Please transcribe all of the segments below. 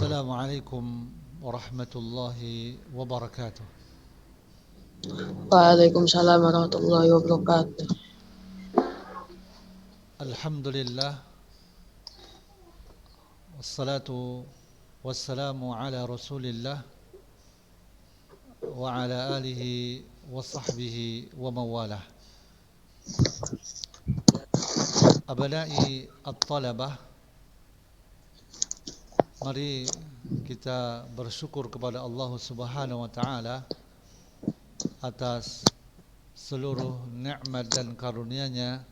السلام عليكم ورحمة الله وبركاته. Waalaikumsalam warahmatullahi wabarakatuh. الحمد لله والصلاة والسلام على رسول الله وعلى آله وصحبه ومن والاه. Abna'i at-talabah, mari kita bersyukur kepada Allah Subhanahu wa taala atas seluruh nikmat dan karunia-Nya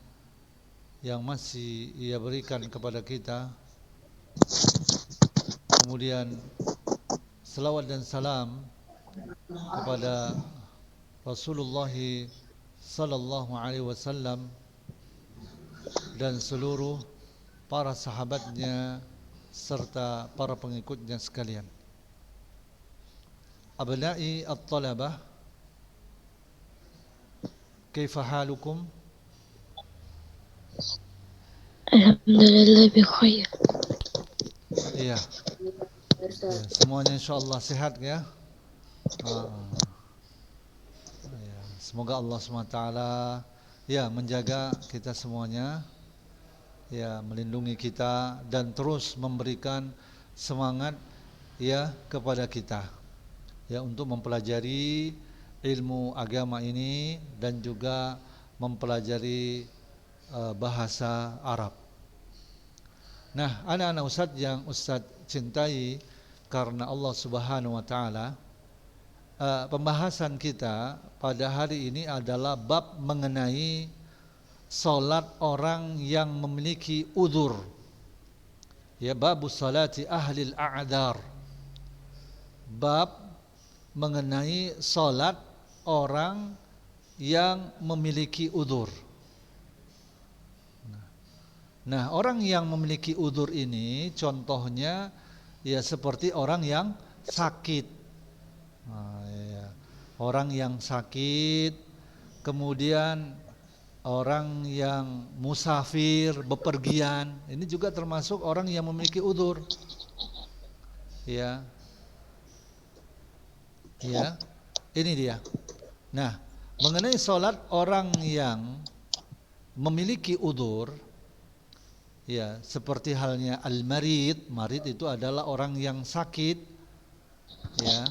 yang masih Ia berikan kepada kita. Kemudian selawat dan salam kepada Rasulullah sallallahu alaihi wasallam dan seluruh para sahabatnya serta para pengikutnya sekalian. Abna'i at-talabah, kaifa halukum? Alhamdulillah bi khair. Iya, semuanya insyaallah sehat ya. Ya, semoga Allah SWT ya menjaga kita semuanya, ya melindungi kita dan terus memberikan semangat ya kepada kita ya untuk mempelajari ilmu agama ini dan juga mempelajari bahasa Arab. Nah, anak-anak Ustadz yang Ustadz cintai karena Allah Subhanahu wa taala, pembahasan kita pada hari ini adalah bab mengenai salat orang yang memiliki udzur. Ya, bab salati ahli al-a'dzar. Bab mengenai salat orang yang memiliki udzur. Nah, orang yang memiliki udzur ini contohnya ya seperti orang yang sakit. Ya. Orang yang sakit, kemudian orang yang musafir, bepergian, ini juga termasuk orang yang memiliki udzur. Ya. Ya. Ini dia. Nah, mengenai salat orang yang memiliki udzur, ya, seperti halnya al-marid. Marid itu adalah orang yang sakit, ya.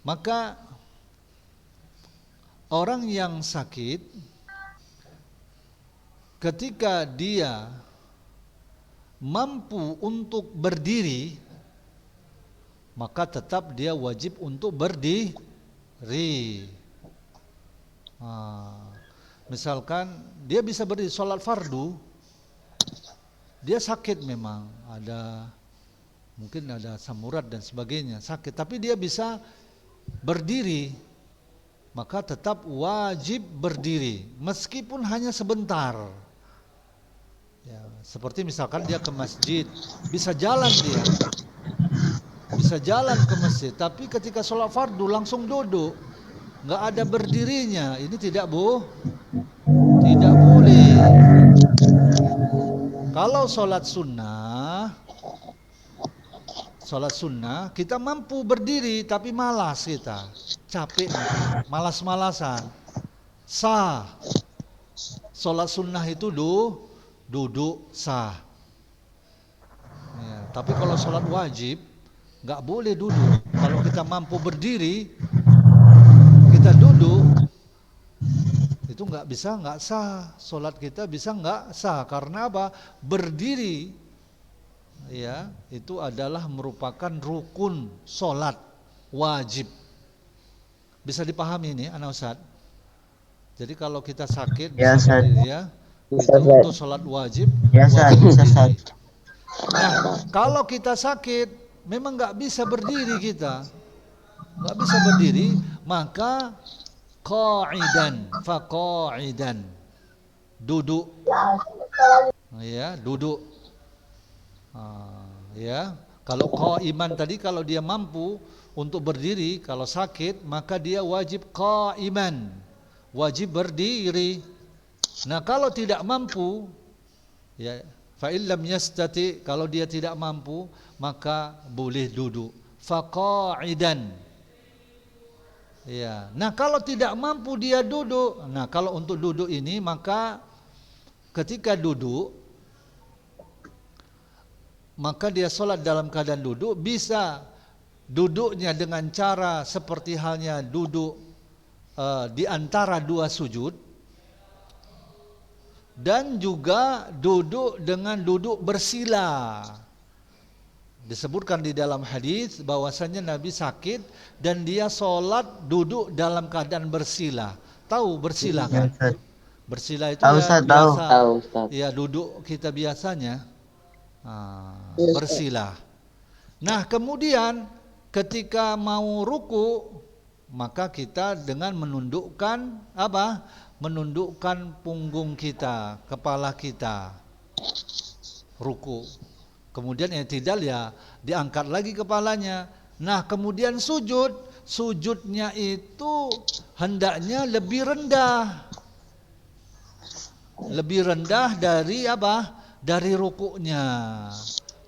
Maka orang yang sakit ketika dia mampu untuk berdiri, maka tetap dia wajib untuk berdiri. Misalkan dia bisa berdiri sholat fardu, dia sakit memang, mungkin ada asam urat dan sebagainya, sakit, tapi dia bisa berdiri, maka tetap wajib berdiri meskipun hanya sebentar. Ya, seperti misalkan dia ke masjid, bisa jalan ke masjid, tapi ketika sholat fardu langsung duduk, nggak ada berdirinya, ini tidak boleh. Kalau sholat sunnah kita mampu berdiri tapi malas, kita capek, malas-malasan, sah. Sholat sunnah itu duduk sah ya, tapi kalau sholat wajib nggak boleh duduk. Kalau kita mampu berdiri kita duduk, itu nggak sah, sholat kita bisa nggak sah. Karena apa? Berdiri ya itu adalah merupakan rukun sholat wajib. Bisa dipahami ini anak Ustadz? Jadi kalau kita sakit bisa berdiri ya, itu untuk sholat wajib berdiri. Nah, kalau kita sakit memang nggak bisa berdiri, maka qa'idan, duduk ya, duduk. Ya, kalau qa'iman tadi, kalau dia mampu untuk berdiri, kalau sakit maka dia wajib qa'iman, wajib berdiri. Nah, kalau tidak mampu ya Fa illam yastati, kalau dia tidak mampu maka boleh duduk. Faqa'idan. Ya. Nah, kalau tidak mampu dia duduk. Nah, kalau untuk duduk ini maka ketika duduk maka dia solat dalam keadaan duduk, bisa duduknya dengan cara seperti halnya duduk di antara dua sujud, dan juga duduk dengan duduk bersila. Disebutkan di dalam hadis bahwasanya Nabi sakit dan dia sholat duduk dalam keadaan bersila. Tahu bersila kan? Bersila itu Tahu, ya Ustaz, biasa, tahu. Ustaz. ya duduk kita biasanya, bersila. Nah, kemudian ketika mau ruku maka kita dengan menundukkan apa? Menundukkan punggung kita, kepala kita, ruku. Kemudian i'tidal ya diangkat lagi kepalanya. Nah, kemudian sujudnya itu hendaknya lebih rendah. Lebih rendah dari apa? Dari rukuknya.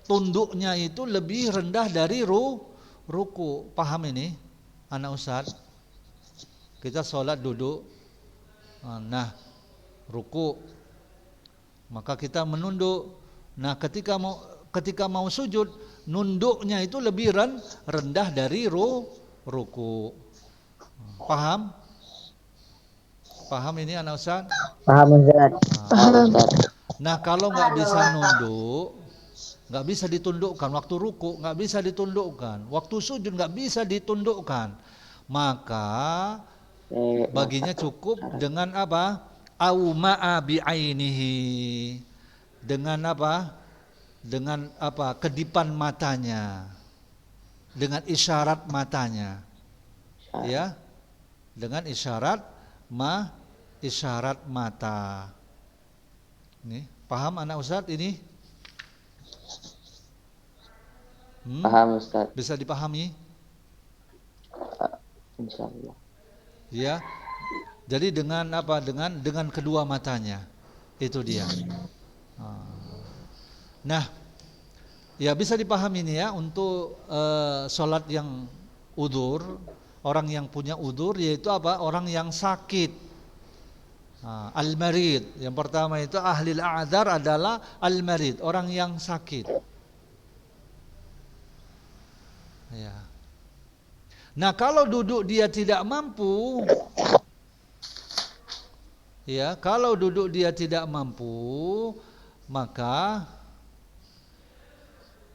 Tunduknya itu lebih rendah dari ruku. Paham ini, anak Ustaz? Kita sholat duduk, nah ruku, maka kita menunduk. Nah, ketika mau sujud, nunduknya itu lebih rendah dari ruku. Paham? Paham ini anak Ustaz? Paham, Ustaz. Paham. Nah, kalau nggak bisa nunduk, nggak bisa ditundukkan. Waktu ruku nggak bisa ditundukkan. Waktu sujud nggak bisa ditundukkan. Maka baginya cukup dengan apa? Auma'a bi'ainihi. Dengan apa? Dengan apa? Kedipan matanya. Dengan isyarat matanya. Ya. Dengan isyarat mata. Nih, paham anak Ustaz ini? Paham Ustaz. Bisa dipahami? Insyaallah. Ya. Jadi dengan apa? Dengan kedua matanya. Itu dia. Nah, ya bisa dipahami ini ya untuk sholat yang udzur, orang yang punya udzur yaitu apa? Orang yang sakit. Al-marid. Yang pertama itu ahlil a'dzar adalah al-marid, orang yang sakit. Ya. Nah, kalau duduk dia tidak mampu, ya, kalau duduk dia tidak mampu, maka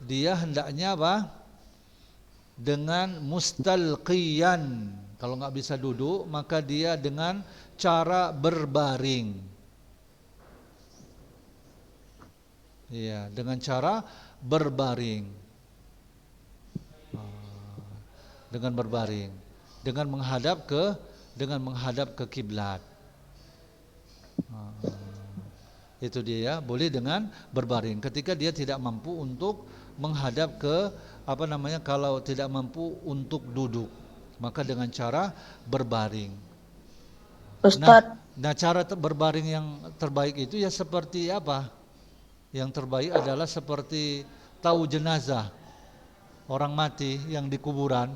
dia hendaknya apa? Dengan mustalqiyan. Kalau nggak bisa duduk, maka dia dengan cara berbaring. Ya, dengan cara berbaring. Dengan berbaring, dengan menghadap ke kiblat. Itu dia ya, boleh dengan berbaring ketika dia tidak mampu untuk menghadap ke apa namanya, kalau tidak mampu untuk duduk, maka dengan cara berbaring. Ustaz, Nah, cara berbaring yang terbaik itu ya seperti apa? Yang terbaik adalah seperti tahu jenazah orang mati yang di kuburan.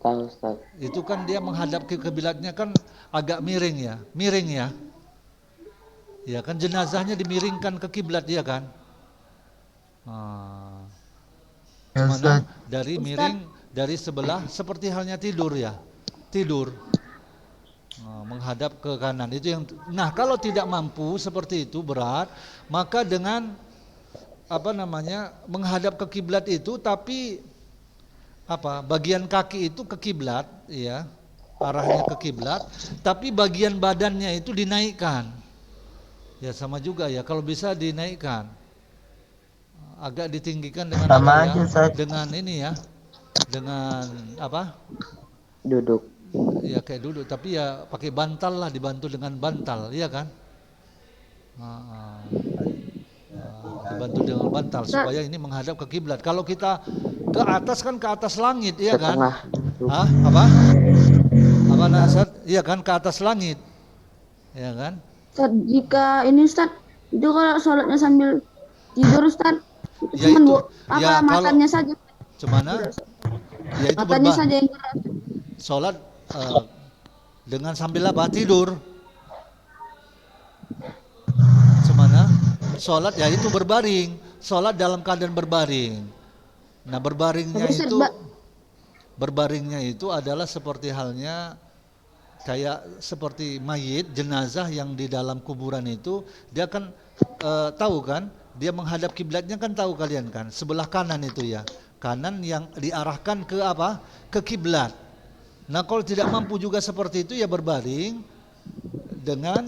tahu Ustaz. Itu kan dia menghadap ke kiblatnya kan agak miring ya. Ya kan jenazahnya dimiringkan ke kiblat ya kan. Mana dari miring dari sebelah seperti halnya tidur ya. Tidur. Menghadap ke kanan itu yang. Nah, kalau tidak mampu seperti itu berat, maka dengan apa namanya menghadap ke kiblat itu, tapi apa bagian kaki itu ke kiblat ya, arahnya ke kiblat, tapi bagian badannya itu dinaikkan ya, sama juga ya, kalau bisa dinaikkan, agak ditinggikan dengan Sama apa ya, aja, dengan ini ya, dengan apa Duduk. ya, kayak duduk tapi ya pakai bantal lah, dibantu dengan bantal ya kan. Dibantu dengan bantal supaya ini menghadap ke kiblat. Kalau kita ke atas kan ke atas langit, iya kan? Setengah. Apa? Nasad? Iya kan, ke atas langit, iya kan? Ustaz, jika ini Ustaz, Itu kalau sholatnya sambil tidur Ustaz, itu Ya cuman itu. Ya kalau matanya saja. cemana? Ya itu Matanya saja yang gerak. sholat eh, dengan sambil apa? Tidur. Semana? Sholat ya itu berbaring. Sholat dalam keadaan berbaring. Nah Tapi Ustaz, berbaringnya itu adalah seperti halnya kayak seperti mayit jenazah yang di dalam kuburan itu dia kan tahu kan dia menghadap kiblatnya kan tahu kalian kan sebelah kanan itu ya kanan yang diarahkan ke apa ke kiblat. Nah kalau tidak mampu juga seperti itu ya berbaring dengan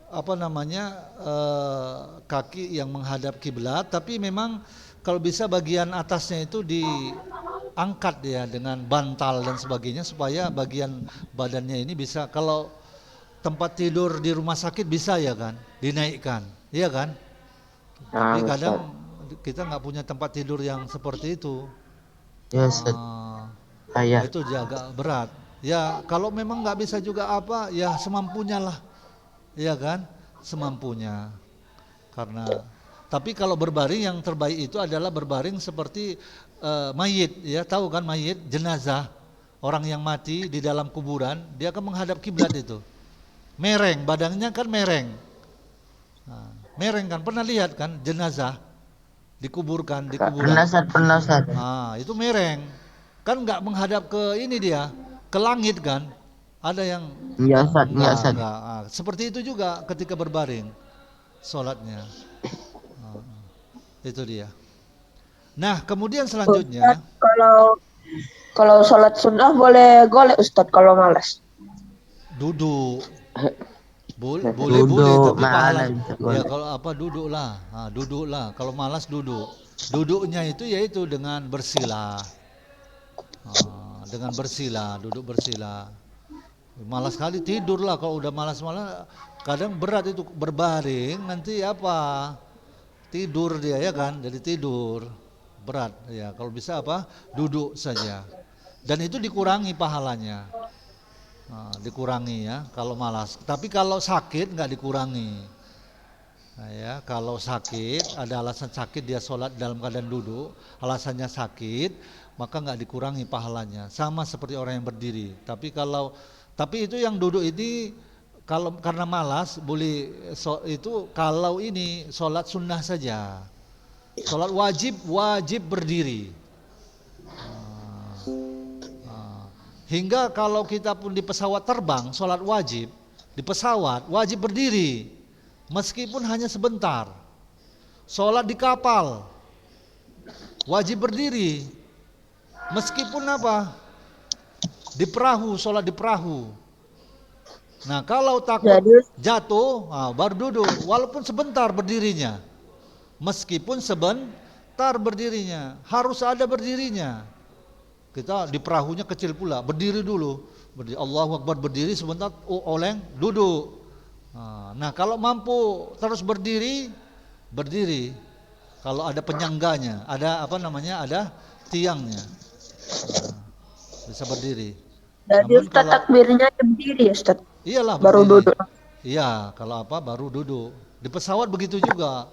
apa namanya kaki yang menghadap kiblat tapi memang kalau bisa bagian atasnya itu diangkat ya dengan bantal dan sebagainya supaya bagian badannya ini bisa kalau tempat tidur di rumah sakit bisa ya kan dinaikkan iya kan tapi Ustaz. kadang kita nggak punya tempat tidur yang seperti itu. Ya Ustaz. Itu agak berat ya kalau memang nggak bisa juga apa ya semampunya lah. Iya kan, semampunya. Karena tapi kalau berbaring yang terbaik itu adalah berbaring seperti mayit, ya tahu kan mayit, jenazah, orang yang mati di dalam kuburan, dia akan menghadap kiblat itu. Mereng, badannya kan mereng. Nah, mereng kan, pernah lihat kan jenazah dikuburkan di kuburan. Pernah Ustaz. Itu mereng, kan nggak menghadap ke ini dia, ke langit kan. Ada yang Iya Ustaz, enggak. Seperti itu juga ketika berbaring sholatnya. Itu dia. Nah, kemudian selanjutnya Kalau sholat sunnah boleh golek Ustadz kalau malas. duduk. Boleh, Duduk, tapi pahala. boleh. Ya kalau apa duduklah. Duduklah. Kalau malas duduk. Duduknya itu yaitu dengan bersila. Dengan bersila, duduk bersila. Malas sekali tidurlah kalau udah malas-malas kadang berat itu berbaring nanti apa tidur dia ya kan jadi tidur berat ya kalau bisa apa duduk saja dan itu dikurangi pahalanya dikurangi ya kalau malas tapi kalau sakit nggak dikurangi ya kalau sakit ada alasan sakit dia sholat dalam keadaan duduk alasannya sakit maka nggak dikurangi pahalanya sama seperti orang yang berdiri tapi itu yang duduk ini kalau karena malas boleh itu kalau ini sholat sunnah saja. Sholat wajib berdiri. Hingga kalau kita pun di pesawat terbang sholat wajib di pesawat wajib berdiri meskipun hanya sebentar. Sholat di kapal wajib berdiri meskipun apa? Di perahu, sholat di perahu. Nah kalau takut jatuh, baru duduk. Walaupun sebentar berdirinya. Meskipun sebentar berdirinya. Harus ada berdirinya. Kita di perahunya kecil pula, berdiri dulu. Allahu Akbar berdiri sebentar, oleng, duduk. Nah kalau mampu terus berdiri. Kalau ada penyangganya, ada apa namanya, ada tiangnya. Bisa berdiri. Jadi Ustaz takbirnya berdiri ya Ustaz? Iyalah baru berdiri. duduk. Iya, kalau apa baru duduk. Di pesawat begitu juga.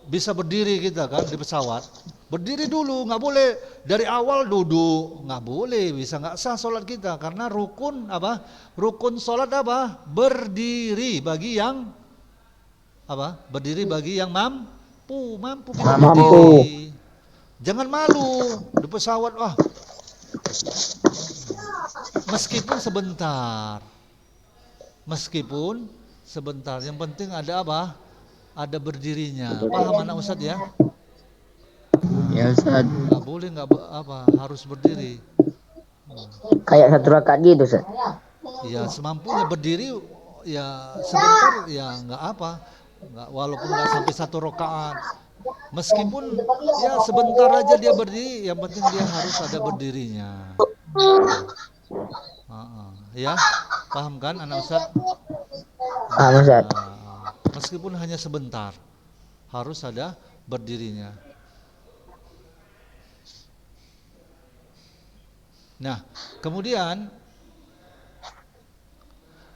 Bisa berdiri kita kan di pesawat. Berdiri dulu, nggak boleh dari awal duduk, nggak boleh, bisa nggak sah sholat kita karena rukun apa? Rukun sholat apa? Berdiri bagi yang apa? Berdiri bagi yang mampu kita berdiri. Jangan malu di pesawat meskipun sebentar, yang penting ada apa? Ada berdirinya. Paham anak Ustadz ya? Ya Ustaz. Nggak boleh harus berdiri. Kayak satu rakaat gitu Ustaz. Ya semampunya berdiri ya sebentar ya nggak apa. Walaupun nggak sampai satu rakaat. Meskipun ya sebentar aja dia berdiri, yang penting dia harus ada berdirinya. Ya, paham kan anak Ustaz? Paham Ustaz. Meskipun hanya sebentar, harus ada berdirinya. Nah, kemudian,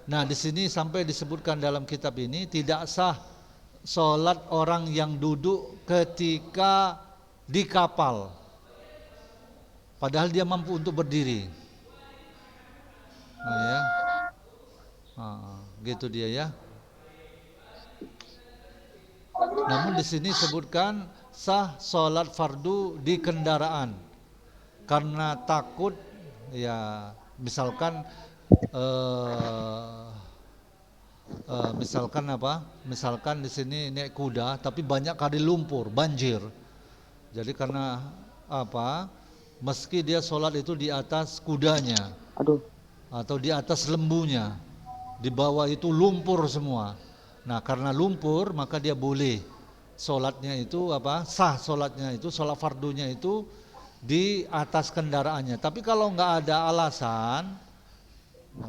di sini sampai disebutkan dalam kitab ini tidak sah sholat orang yang duduk ketika di kapal, padahal dia mampu untuk berdiri. Nah, ya, gitu dia ya. Namun di sini sebutkan sah sholat fardu di kendaraan karena takut ya, misalkan misalkan apa? Misalkan di sini naik kuda tapi banyak kali lumpur, banjir. Jadi karena apa? Meski dia sholat itu di atas kudanya, Aduh. atau di atas lembunya, di bawah itu lumpur semua. Nah, karena lumpur maka dia boleh sholatnya itu apa? Sah sholatnya itu, sholat fardunya itu di atas kendaraannya. Tapi kalau nggak ada alasan,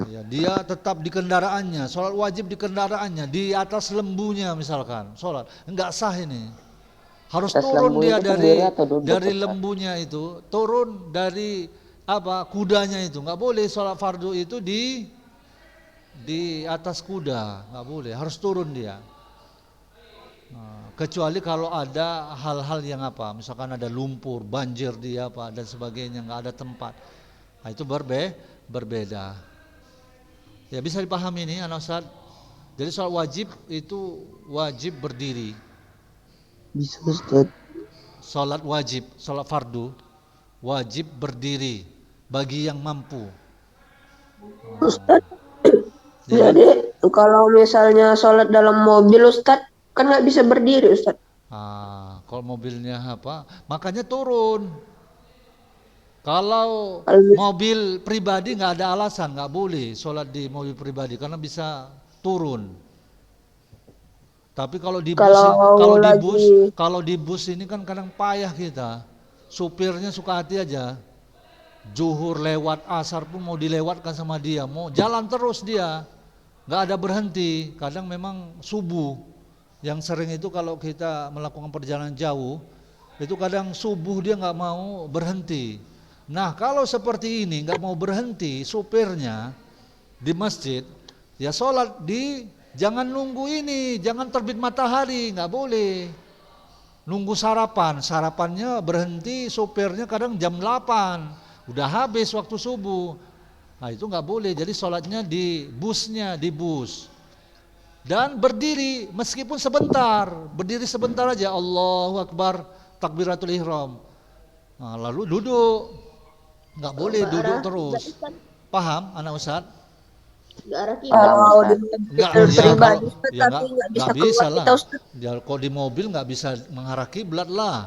ya, dia tetap di kendaraannya, sholat wajib di kendaraannya, di atas lembunya misalkan, sholat nggak sah ini. Harus Atas turun lembu dia itu berdiri atau duduk, dari Ustaz? lembunya itu, turun dari apa kudanya itu, nggak boleh sholat fardu itu di atas kuda, nggak boleh, harus turun dia. Nah, kecuali kalau ada hal-hal yang apa, misalkan ada lumpur, banjir dia apa dan sebagainya, nggak ada tempat. Nah, itu berbeda. Ya bisa dipahami ini anak Ustaz. Jadi sholat wajib itu wajib berdiri. Bisa Ustaz. Sholat wajib, sholat fardu wajib berdiri bagi yang mampu. Ustaz, Ya. jadi kalau misalnya sholat dalam mobil Ustaz, kan nggak bisa berdiri Ustaz. Kalau mobilnya apa? Makanya turun. Kalau Kalau- mobil pribadi nggak ada alasan, nggak boleh sholat di mobil pribadi karena bisa turun. Tapi kalau di bus, kalau di bus ini kan kadang payah kita. Supirnya suka hati aja. Zuhur lewat, asar pun mau dilewatkan sama dia, mau jalan terus dia, nggak ada berhenti. Kadang memang subuh, yang sering itu kalau kita melakukan perjalanan jauh, itu kadang subuh dia nggak mau berhenti. Nah kalau seperti ini nggak mau berhenti supirnya di masjid, ya sholat jangan nunggu ini, jangan terbit matahari, nggak boleh. Nunggu sarapannya berhenti supirnya kadang jam 8, udah habis waktu subuh. Nah itu nggak boleh, jadi sholatnya di busnya, di bus. Dan berdiri meskipun sebentar, berdiri sebentar aja, Allahu Akbar, takbiratul ihram. Nah, lalu duduk, nggak boleh duduk terus. Paham anak Ustaz? Kalau di Nggak, mobil ya, pribadi kalau- Ustaz, ya tapi nggak bisa nggak bisa keluar lah. kita Ustaz. Ya, kalau di mobil nggak bisa menghadap kiblat lah,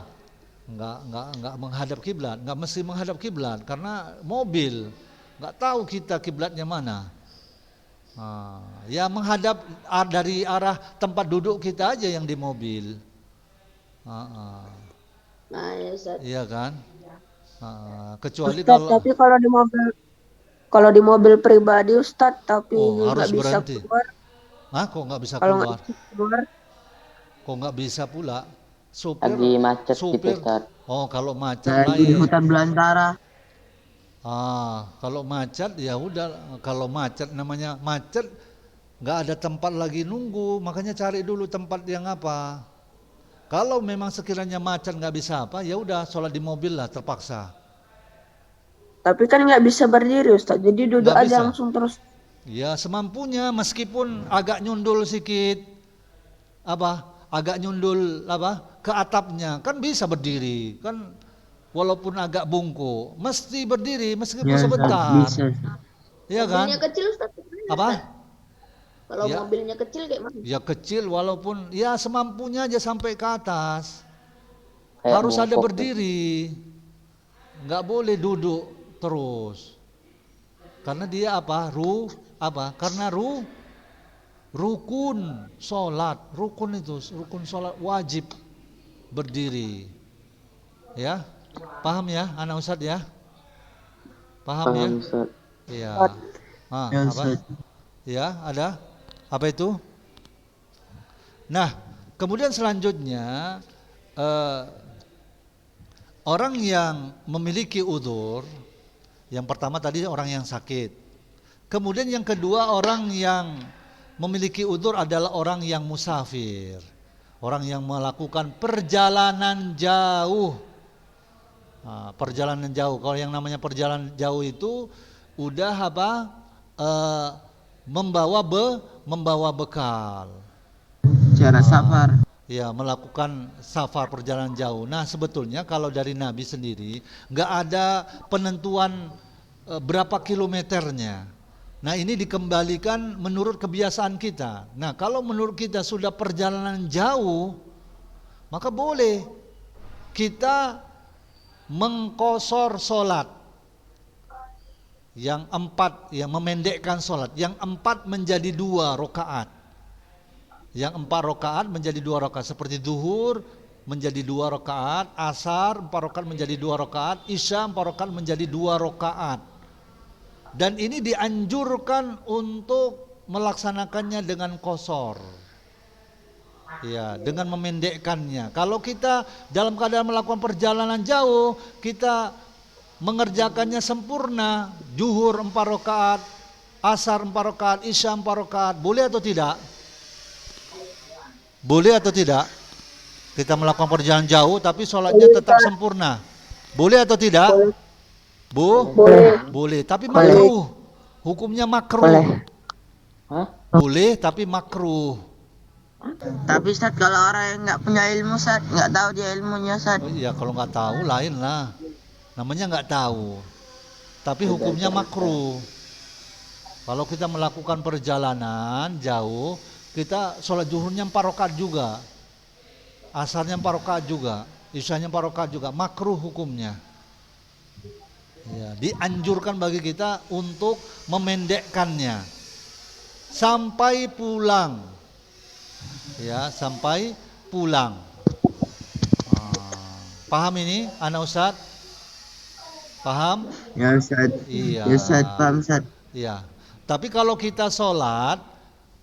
nggak menghadap kiblat, nggak mesti menghadap kiblat karena mobil, nggak tahu kita kiblatnya mana. Ya menghadap dari arah tempat duduk kita aja yang di mobil. Nah, ya Ustaz. Iya kan? Kecuali Ustaz, kalau tapi kalau di mobil pribadi Ustaz, tapi harus nggak bisa berhenti. keluar. Kok nggak bisa Kalau nggak keluar? bisa keluar, Kok nggak bisa pula? Supir, Lagi macet gitu, supir. Ustaz. Oh kalau macet Lagi di lain. hutan belantara. Kalau macet ya udah. Kalau macet namanya macet, nggak ada tempat lagi nunggu. Makanya cari dulu tempat yang apa. Kalau memang sekiranya macet nggak bisa apa, ya udah sholat di mobil lah terpaksa. tapi kan nggak bisa berdiri Ustaz, jadi duduk Nggak aja bisa. langsung terus. Ya semampunya meskipun agak nyundul sedikit, agak nyundul ke atapnya kan bisa berdiri kan, walaupun agak bungkuk mesti berdiri meskipun Ya Ustaz, sebentar, bisa. ya kan? Mobilnya kecil Ustaz. Gimana, Apa? Ustaz? Kalau Ya. mobilnya kecil kayak mana? Ya kecil walaupun ya semampunya aja sampai ke atas, Kayak harus ada bungkuk. berdiri, nggak boleh duduk terus, karena dia karena rukun sholat, rukun sholat wajib berdiri, ya paham ya anak Ustadz ya, paham ya, Paham, Ustaz. iya. Ya Apa? Ustaz. Ya ada apa itu? Nah kemudian selanjutnya orang yang memiliki udzur, yang pertama tadi orang yang sakit. Kemudian yang kedua orang yang memiliki udzur adalah orang yang musafir. Orang yang melakukan perjalanan jauh. Nah, perjalanan jauh. Kalau yang namanya perjalanan jauh itu udah apa? Membawa bekal. Cara safar. Ya, melakukan safar perjalanan jauh. Nah, sebetulnya kalau dari Nabi sendiri nggak ada penentuan berapa kilometernya. Nah, ini dikembalikan menurut kebiasaan kita. Nah, kalau menurut kita sudah perjalanan jauh, maka boleh kita mengkosor solat. Yang 4, yang memendekkan solat. Yang 4 menjadi 2 rakaat. Yang 4 rakaat menjadi 2 rakaat. Seperti zuhur menjadi 2 rakaat, asar 4 rakaat menjadi 2 rakaat, isya 4 rakaat menjadi 2 rakaat. Dan ini dianjurkan untuk melaksanakannya dengan qasar. Ya, dengan memendekkannya. Kalau kita dalam keadaan melakukan perjalanan jauh, kita mengerjakannya sempurna, zuhur 4 rakaat, asar 4 rakaat, isya 4 rakaat, boleh atau tidak? Boleh atau tidak? Kita melakukan perjalanan jauh tapi sholatnya tetap sempurna. Boleh atau tidak? Boleh, tapi makruh. Hukumnya makruh. Boleh. Hah? Boleh tapi makruh. Tapi Ustaz, kalau orang yang nggak punya ilmu, Ustaz, nggak tahu dia ilmunya, Ustaz. Ya kalau nggak tahu lain lah. Namanya nggak tahu. Tapi hukumnya makruh. Kalau kita melakukan perjalanan jauh, kita sholat zuhurnya 4 rakaat juga. Asarnya 4 rakaat juga. Isyanya 4 rakaat juga. Makruh hukumnya. Ya, dianjurkan bagi kita untuk memendekkannya sampai pulang. Ya, sampai pulang. Paham ini, anak Ustaz? Paham? Ya Ustaz. Iya. Ya Ustaz, paham Ustaz. Iya. Tapi kalau kita sholat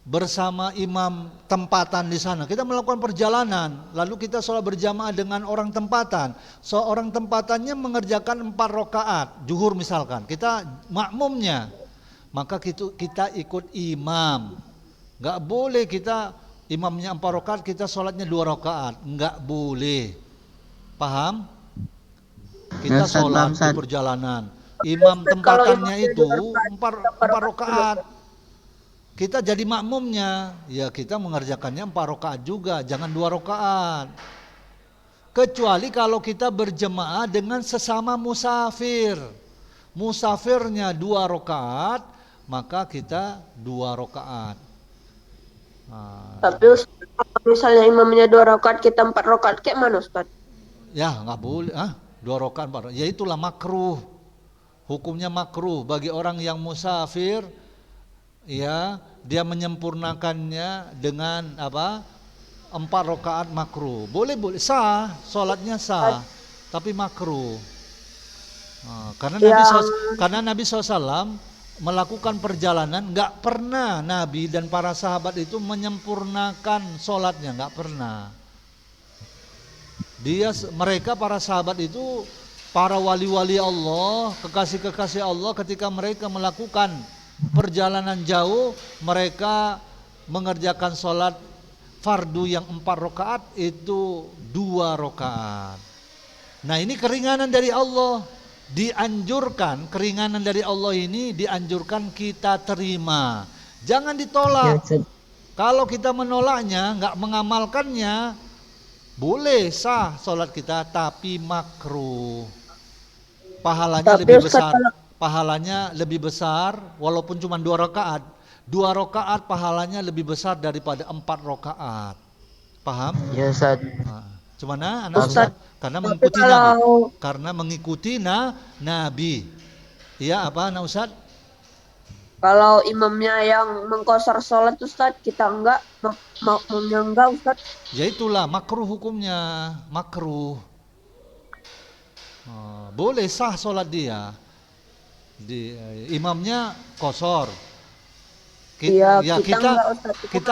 bersama imam tempatan di sana, kita melakukan perjalanan, lalu kita sholat berjamaah dengan orang tempatan. Seorang tempatannya mengerjakan 4 rakaat, zuhur misalkan, kita makmumnya, maka kita ikut imam. Nggak boleh kita imamnya 4 rakaat, kita sholatnya 2 rakaat, nggak boleh. Paham? Kita Ya, Ustaz, sholat paham, Ustaz. di perjalanan, imam tempatannya itu 4 rakaat. Kita jadi makmumnya, ya kita mengerjakannya 4 rakaat juga, jangan 2 rakaat. Kecuali kalau kita berjemaah dengan sesama musafir. Musafirnya 2 rakaat, maka kita 2 rakaat. Tapi Ustaz, kalau misalnya imamnya 2 rakaat, kita 4 rakaat, kayak mana Ustaz? Ya nggak boleh, 2 rakaat 4 rakaat. Ya itulah makruh. Hukumnya makruh bagi orang yang musafir. Ya, dia menyempurnakannya dengan apa? 4 rakaat makruh. Boleh sah, sholatnya sah, tapi makruh. Karena Nabi SAW melakukan perjalanan, nggak pernah Nabi dan para sahabat itu menyempurnakan sholatnya, nggak pernah. Mereka para sahabat itu para wali-wali Allah, kekasih-kekasih Allah, ketika mereka melakukan perjalanan jauh, mereka mengerjakan sholat fardu yang 4 rakaat itu 2 rakaat. Nah ini keringanan dari Allah, dianjurkan, keringanan dari Allah ini dianjurkan kita terima, jangan ditolak. Kalau kita menolaknya, nggak mengamalkannya, boleh sah sholat kita, tapi makruh. Pahalanya lebih besar walaupun cuma 2 rakaat. 2 rakaat pahalanya lebih besar daripada 4 rakaat. Paham? Ya Ustaz. Cuman anak Ustaz, karena mengikuti Nabi. Karena mengikuti Nabi. Iya apa anak Ustaz? Kalau imamnya yang mengkosor sholat Ustaz, kita enggak, makmumnya enggak Ustaz. Ya itulah makruh hukumnya, makruh. Boleh sah sholat dia, imamnya kosor. Kita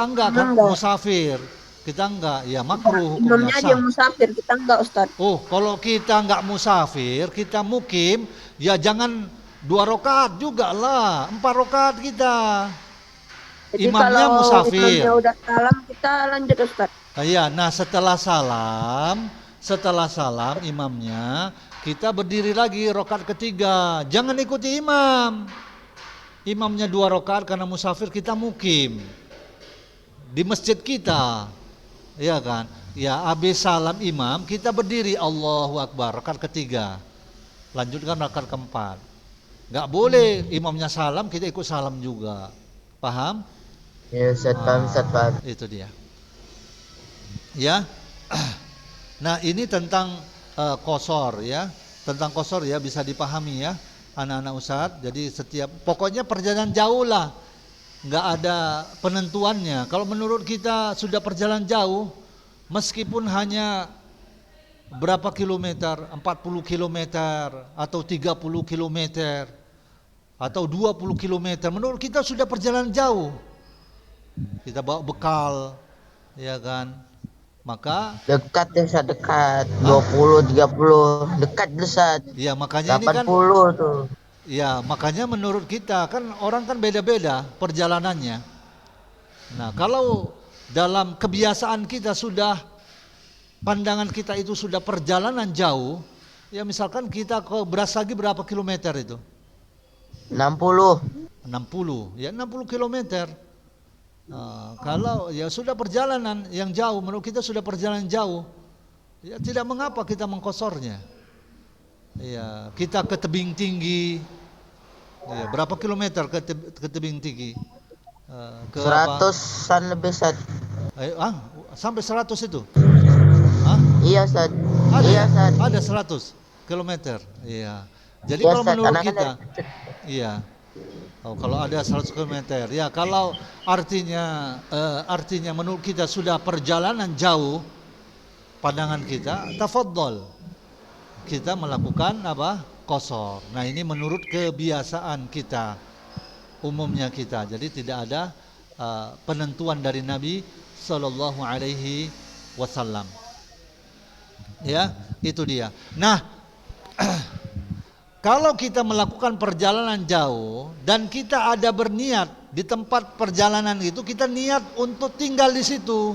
enggak kan musafir, kita enggak, ya makruh hukumnya. Imamnya aja musafir, kita enggak Ustaz. Oh, kalau kita enggak musafir, kita mukim, ya jangan 2 rakaat juga lah, 4 rakaat kita. Jadi Imamnya kalau musafir. imamnya udah salam, kita lanjut Ustaz. Iya, nah setelah salam imamnya, kita berdiri lagi rakaat ketiga. Jangan ikuti imam. Imamnya 2 rakaat karena musafir, kita mukim di masjid kita. Ya kan? Ya, habis salam imam, kita berdiri Allahu Akbar rakaat ketiga. Lanjutkan rakaat keempat. Enggak boleh imamnya salam kita ikut salam juga. Paham? Ya Ustaz, paham Ustaz, paham. Itu dia. Ya. Nah, ini tentang qashar ya. Tentang qashar ya bisa dipahami ya anak-anak Ustadz. Jadi pokoknya perjalanan jauh lah. Enggak ada penentuannya. Kalau menurut kita sudah perjalanan jauh, meskipun hanya berapa kilometer, 40 kilometer atau 30 kilometer atau 20 kilometer, menurut kita sudah perjalanan jauh. Kita bawa bekal, ya kan? Maka Dekat ya Ustaz, dekat. 20, 30, dekat Ustaz. ya makanya ini 80 kan tuh. ya makanya menurut kita kan orang kan beda-beda perjalanannya. Nah, kalau dalam kebiasaan kita sudah pandangan kita itu sudah perjalanan jauh, ya misalkan kita ke Brastagi berapa kilometer itu? 60. 60, ya 60 kilometer. Nah, kalau ya sudah perjalanan yang jauh, menurut kita sudah perjalanan jauh, ya tidak mengapa kita mengkosornya. Ya, kita ke tebing tinggi, ya, berapa kilometer ke tebing tinggi? Ke 100-an lebih Ustaz. sampai 100 itu? Iya Ustaz. Ada, Iya Ustaz. ada 100 kilometer. Iya. Jadi Iya, kalau Ustaz, menurut karena kan kita, iya. Oh, kalau ada 100 kilometer, ya kalau artinya menurut kita sudah perjalanan jauh, pandangan kita, tafadhol. Kita melakukan apa? Qashar. Nah, ini menurut kebiasaan kita, umumnya kita. Jadi tidak ada penentuan dari Nabi Sallallahu Alaihi Wasallam. Ya, itu dia. Nah, kalau kita melakukan perjalanan jauh dan kita ada berniat di tempat perjalanan itu, kita niat untuk tinggal di situ.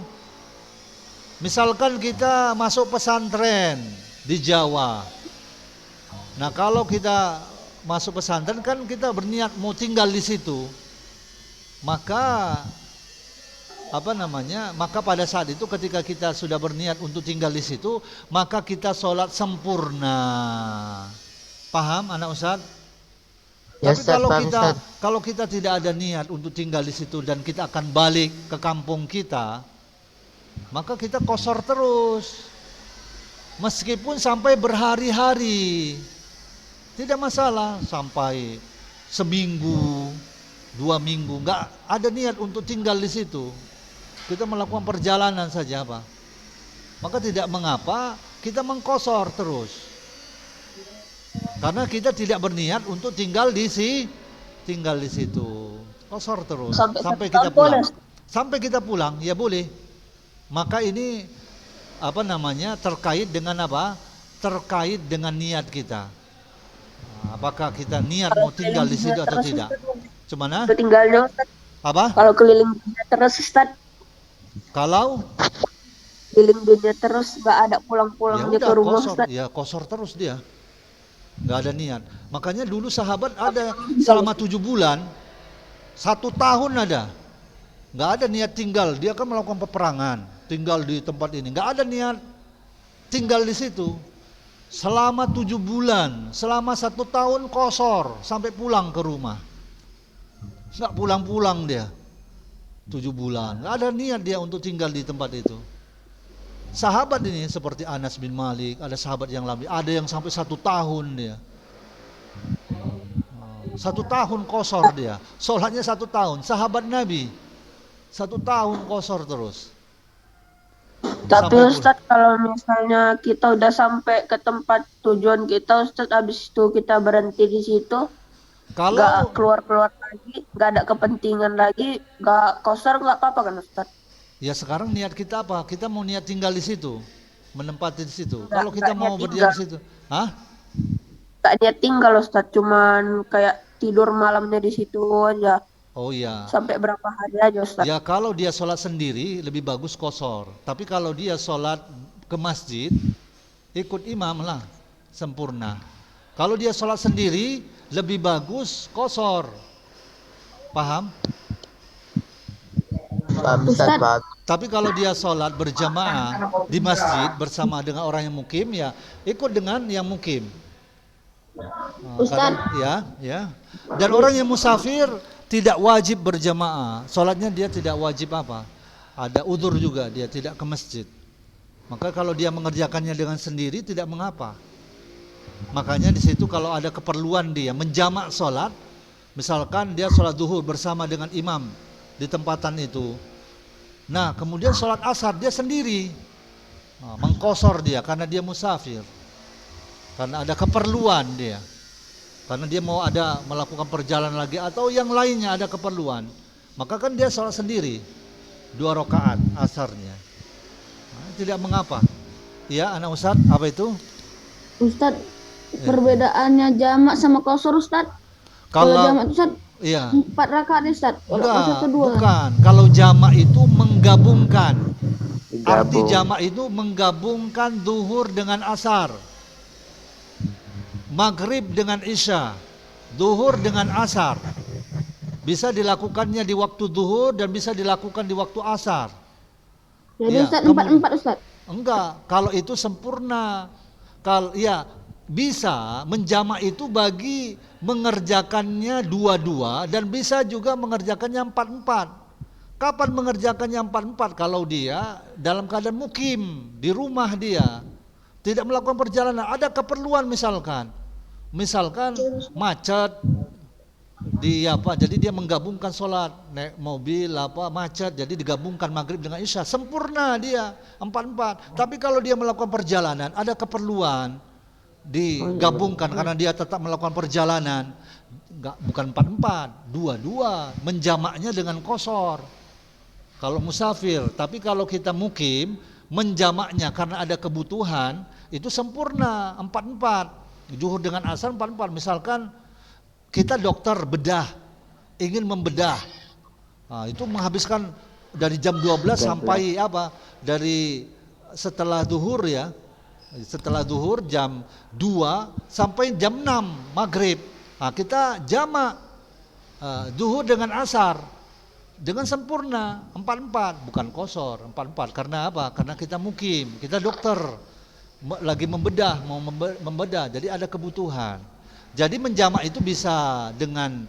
Misalkan kita masuk pesantren di Jawa. Nah, kalau kita masuk pesantren kan kita berniat mau tinggal di situ. Maka maka pada saat itu ketika kita sudah berniat untuk tinggal di situ, maka kita sholat sempurna. Paham anak Ustadz? Ya, Tapi Ustaz, paham, Ustaz. kalau kita tidak ada niat untuk tinggal di situ dan kita akan balik ke kampung kita, maka kita qashar terus. Meskipun sampai berhari-hari, tidak masalah, sampai seminggu, 2 minggu, nggak ada niat untuk tinggal di situ. Kita melakukan perjalanan saja, Pak. Maka tidak mengapa kita mengqashar terus. Karena kita tidak berniat untuk tinggal di situ. Qashar terus sampai kita pulang. Sampai kita pulang, ya boleh. Maka ini terkait dengan apa? Terkait dengan niat kita. Apakah kita niat mau tinggal di situ atau tidak? Cemana? Tinggalnya Ustaz. Apa? Kalau keliling dunia terus Ustaz, Kalau keliling dunia terus nggak ada pulang-pulangnya ke rumah qashar. Ustaz. Ya qashar terus dia. Nggak ada niat. Makanya dulu sahabat ada selama 7 bulan, 1 tahun ada. Nggak ada niat tinggal. Dia kan melakukan peperangan, tinggal di tempat ini. Nggak ada niat tinggal di situ. Selama 7 bulan, selama 1 tahun qashar sampai pulang ke rumah. Nggak pulang-pulang dia. 7 bulan. Nggak ada niat dia untuk tinggal di tempat itu. Sahabat ini seperti Anas bin Malik, ada sahabat yang lebih, ada yang sampai 1 tahun dia. 1 tahun qashar dia. Sholatnya 1 tahun. Sahabat Nabi 1 tahun qashar terus. Tapi Sampai Ustaz, kalau misalnya kita udah sampai ke tempat tujuan kita Ustaz, habis itu kita berhenti di situ, Kalau nggak keluar-keluar lagi, nggak ada kepentingan lagi, nggak qashar nggak apa-apa kan Ustaz? ya sekarang niat kita apa? Kita mau niat tinggal di situ, menempati di situ. Nggak, Kalau kita nggak mau niat berdiam di tinggal. situ, hah? Nggak niat tinggal Ustaz, cuman kayak tidur malamnya di situ aja. Oh iya. Sampai berapa hari aja Ustaz? Ya kalau dia sholat sendiri lebih bagus qashar. Tapi kalau dia sholat ke masjid, ikut imam lah, sempurna. Kalau dia sholat sendiri lebih bagus qashar. Paham? Paham Ustaz, Ustaz. paham. Tapi kalau dia sholat berjamaah di masjid bersama dengan orang yang mukim, ya ikut dengan yang mukim. Ustaz. Ya. Dan orang yang musafir tidak wajib berjamaah. Sholatnya dia tidak wajib apa? Ada udzur juga, dia tidak ke masjid. Maka kalau dia mengerjakannya dengan sendiri tidak mengapa. Makanya di situ kalau ada keperluan dia menjamak sholat, misalkan dia sholat zuhur bersama dengan imam di tempatan itu. Nah kemudian sholat asar dia sendiri, mengqashar dia karena dia musafir. Karena ada keperluan dia. Karena dia mau ada melakukan perjalanan lagi atau yang lainnya ada keperluan. Maka kan dia sholat sendiri 2 rakaat asarnya. Tidak mengapa. Ya anak Ustaz, apa itu? Ustaz, perbedaannya jamak sama qashar Ustaz. Kalau jamak itu Ustaz iya. 4 rakaat Ustaz. Kalau qashar itu 2. Bukan. Kalau jamak itu menggabungkan. Arti Gabung. jamak itu menggabungkan zuhur dengan asar. Maghrib dengan isya, zuhur dengan asar. Bisa dilakukannya di waktu zuhur dan bisa dilakukan di waktu asar. Jadi Ya, Ustaz kemudian- 4 Ustaz. Enggak, kalau itu sempurna. Kalau ya bisa menjamak itu bagi mengerjakannya 2-2 dan bisa juga mengerjakannya 4-4. Kapan mengerjakannya 4-4? Kalau dia dalam keadaan mukim di rumah dia, tidak melakukan perjalanan, ada keperluan misalkan macet di apa, jadi dia menggabungkan sholat naik mobil apa macet, jadi digabungkan maghrib dengan isya, sempurna dia 4-4. Tapi kalau dia melakukan perjalanan ada keperluan digabungkan karena dia tetap melakukan perjalanan, bukan 4-4, 2-2, menjamaknya dengan qashar kalau musafir. Tapi kalau kita mukim menjamaknya karena ada kebutuhan itu sempurna 4-4, zuhur dengan asar 4-4. Misalkan kita dokter bedah, ingin membedah, itu menghabiskan dari jam 12 sampai apa? Dari setelah zuhur ya, setelah zuhur jam 2 sampai jam 6 maghrib. Kita jamak zuhur dengan asar dengan sempurna 4-4, bukan qashar 4-4. Karena apa? Karena kita mukim, kita dokter lagi membedah, mau membedah, jadi ada kebutuhan. Jadi menjamak itu bisa dengan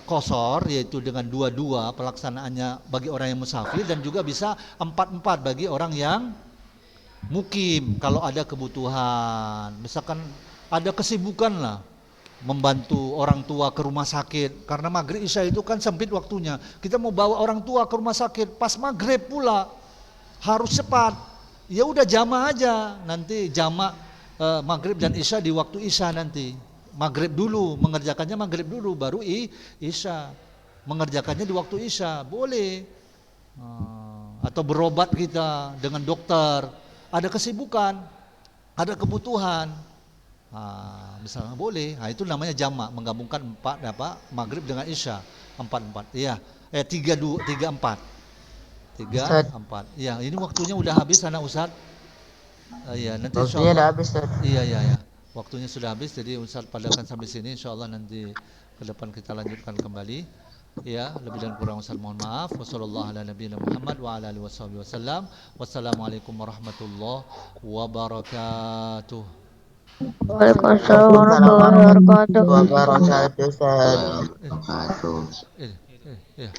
qashar, yaitu dengan 2-2 pelaksanaannya bagi orang yang musafir, dan juga bisa 4-4 bagi orang yang mukim kalau ada kebutuhan. Misalkan ada kesibukan lah, membantu orang tua ke rumah sakit, karena maghrib isya itu kan sempit waktunya. Kita mau bawa orang tua ke rumah sakit pas maghrib pula, harus cepat. Ya udah jamak aja, nanti jamak maghrib dan isya di waktu isya nanti. Maghrib dulu, mengerjakannya maghrib dulu, baru isya. Mengerjakannya di waktu isya, boleh. Atau berobat kita dengan dokter, ada kesibukan, ada kebutuhan. Misalnya boleh. Itu namanya jamak, menggabungkan 4 maghrib dengan isya, 4-4. Iya, 3-4. 3-4. Ya, ini waktunya udah habis anak Ustaz. Iya, nanti Waktunya insyaallah. udah habis Ustaz. Iya. Waktunya sudah habis, jadi Ustaz padakan sampai sini. Insyaallah nanti ke depan kita lanjutkan kembali. Ya, lebih dan kurang Ustaz mohon maaf. Wassalamualaikum warahmatullahi wabarakatuh. Waalaikumsalam warahmatullahi wabarakatuh. Wabarakatuh Ustaz. Wabarakatuh. Ya.